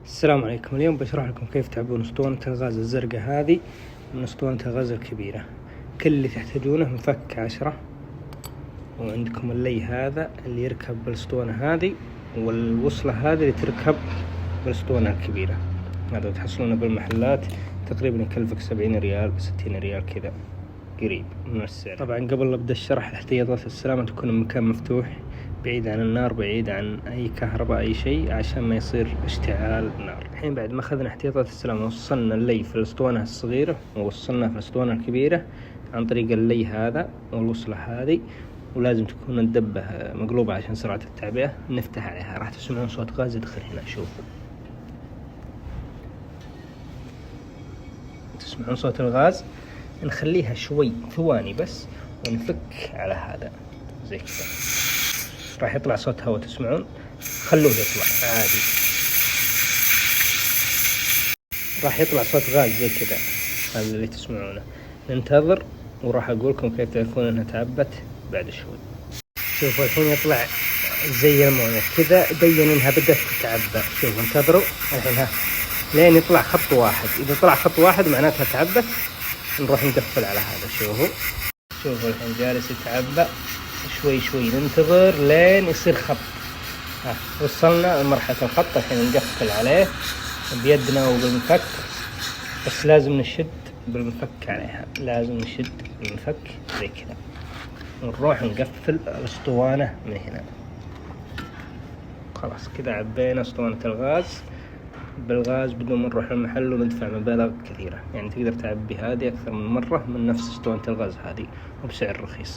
السلام عليكم. اليوم بشرح لكم كيف تعبون اسطوانة الغاز الزرقاء هذه من اسطوانة الغاز الكبيرة. كل اللي تحتاجونه مفك 10، وعندكم اللي هذا اللي يركب بالاسطوانة هذه، والوصلة هذه اللي تركب بالاسطوانة الكبيرة. هذا تحصلونه بالمحلات، تقريبا يكلفك 70 ريال 60 ريال كذا، قريب من السعر. طبعا قبل لا ابدا الشرح، احتياطات السلامة تكون المكان مفتوح، بعيد عن النار، بعيد عن اي كهرباء اي شيء، عشان ما يصير اشتعال نار. الحين بعد ما اخذنا احتياطات السلامة، وصلنا اللي في الاسطوانة الصغيرة ووصلناه في الاسطوانة الكبيرة عن طريق اللي هذا والوصلة هذه، ولازم تكون الدبة مقلوبة عشان سرعة التعبئة. نفتح عليها، راح تسمعون صوت غاز يدخل هنا. شوفوا، تسمعون صوت الغاز. نخليها شوي ثواني بس، ونفك على هذا زي كذا، راح يطلع صوت هواء. تسمعون؟ خلوه يطلع عادي، راح يطلع صوت غاز زي كذا. هذا اللي تسمعونه. ننتظر، وراح اقول لكم كيف تعرفون انها تعبت بعد شوي. شوفوا الحين يطلع زي المويه كذا، بين انها بدأت تتعبى. شوفوا، انتظروا الحين، ها لين يطلع خط واحد. اذا طلع خط واحد معناتها تعبت. نروح نقفل على هذا. شوفوا الحين جالس يتعبى شوي شوي. ننتظر لين يصير خط. وصلنا لمرحلة الخط. الحين نقفل عليه بيدنا وبالمفك، بس لازم نشد بالمفك عليها، لازم نشد بالمفك زي كذا، ونروح نقفل الاسطوانة من هنا. خلاص كذا عبينا اسطوانة الغاز بالغاز بدون ما نروح المحل وندفع مبالغ كثيرة. يعني تقدر تعبي هذه أكثر من مرة من نفس اسطوانة الغاز هذه، وبسعر رخيص.